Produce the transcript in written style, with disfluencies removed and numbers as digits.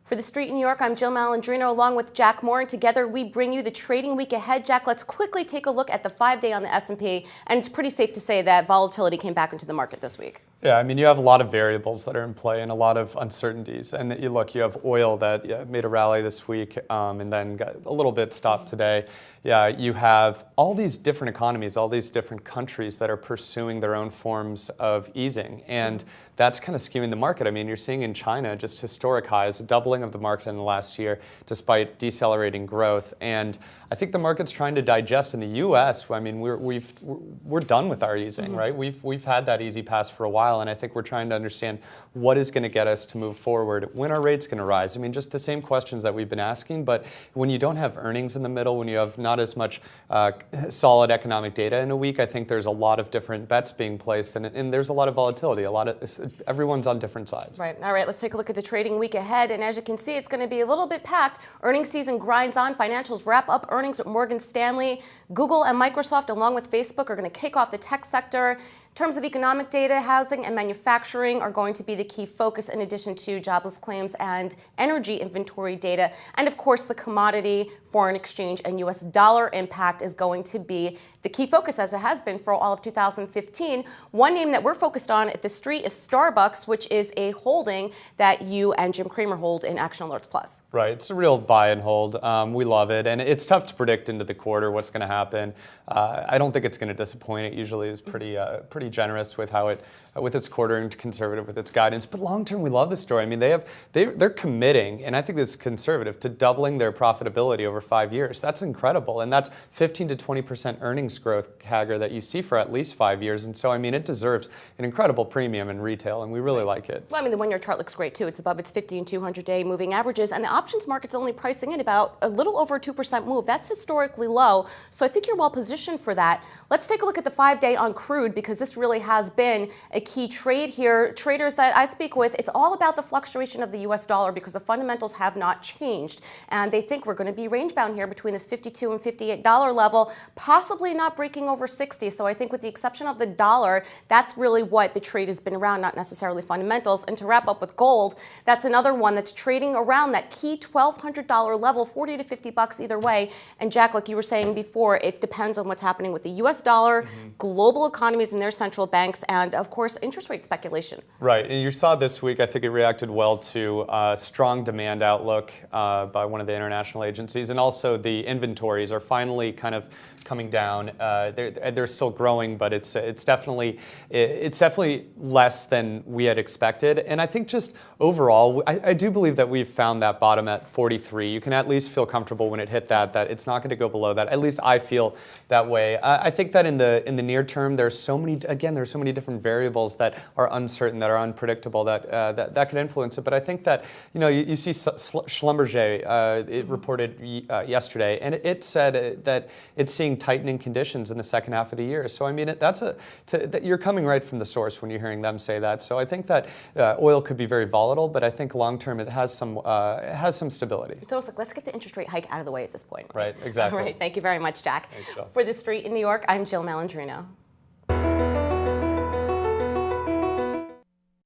For the Street in New York, I'm Jill Malandrino along with Jack Moore, and together we bring you the trading week ahead. Jack, let's quickly take a look at the 5-day on the S&P, and it's pretty safe to say that volatility came back into the market this week. Yeah, I mean, you have a lot of variables that are in play and a lot of uncertainties. And you have oil that made a rally this week and then got a little bit stopped today. Yeah, you have all these different economies, all these different countries that are pursuing their own forms of easing. And that's kind of skewing the market. I mean, you're seeing in China just historic highs, a doubling of the market in the last year, despite decelerating growth. And I think the market's trying to digest in the U.S. I mean, we're done with our easing, right? We've had that easy pass for a while, and I think we're trying to understand what is going to get us to move forward. When are rates going to rise? I mean, just the same questions that we've been asking, but when you don't have earnings in the middle, when you have not as much solid economic data in a week, I think there's a lot of different bets being placed, and there's a lot of volatility. Everyone's on different sides. Right. All right, let's take a look at the trading week ahead, and as you can see, it's going to be a little bit packed. Earnings season grinds on. Financials wrap up earnings with Morgan Stanley. Google and Microsoft, along with Facebook, are going to kick off the tech sector. In terms of economic data, housing and manufacturing are going to be the key focus, in addition to jobless claims and energy inventory data. And of course, the commodity, foreign exchange, and U.S. dollar impact is going to be the key focus, as it has been for all of 2015. One name that we're focused on at the Street is Starbucks, which is a holding that you and Jim Cramer hold in Action Alerts Plus. Right, it's a real buy and hold. We love it, and it's tough to predict into the quarter what's going to happen. I don't think it's going to disappoint. It usually is pretty generous with how with its quarter and conservative with its guidance. But long term, we love the story. I mean, they're committing, and I think this is conservative, to doubling their profitability over 5 years. That's incredible, and that's 15 to 20% earnings growth CAGR that you see for at least 5 years. And so, I mean, it deserves an incredible premium in retail, and we really like it. Well, I mean, the one-year chart looks great too. It's above its 50 and 200-day moving averages, and the options market's only pricing in about a little over a 2% move. That's historically low, so I think you're well positioned for that. Let's take a look at the 5-day on crude, because this really has been a key trade here. Traders that I speak with, it's all about the fluctuation of the U.S. dollar, because the fundamentals have not changed, and they think we're going to be range-bound here between this $52 and $58 level, possibly not breaking over 60. So I think with the exception of the dollar, that's really what the trade has been around, not necessarily fundamentals. And to wrap up with gold, that's another one that's trading around that key $1,200 level, 40 to 50 bucks either way. And Jack, like you were saying before, it depends on what's happening with the U.S. dollar, global economies and their central banks, and of course, interest rate speculation. Right, and you saw this week, I think it reacted well to a strong demand outlook by one of the international agencies, and also the inventories are finally kind of coming down. They're still growing, but it's definitely less than we had expected. And I think just overall, I do believe that we've found that bottom at 43. You can at least feel comfortable when it hit that it's not going to go below that. At least I feel that way. I think that in the near term, there's so many different variables that are uncertain, that are unpredictable, that could influence it. But I think that you see Schlumberger, it reported yesterday, and it said that it's seeing tightening conditions in the second half of the year. So I mean, you're coming right from the source when you're hearing them say that. So I think that oil could be very volatile, but I think long term it has some stability. It's almost like, let's get the interest rate hike out of the way at this point. Right, exactly. All right, thank you very much, Jack. Thanks, Jill. For the Street in New York, I'm Jill Malandrino.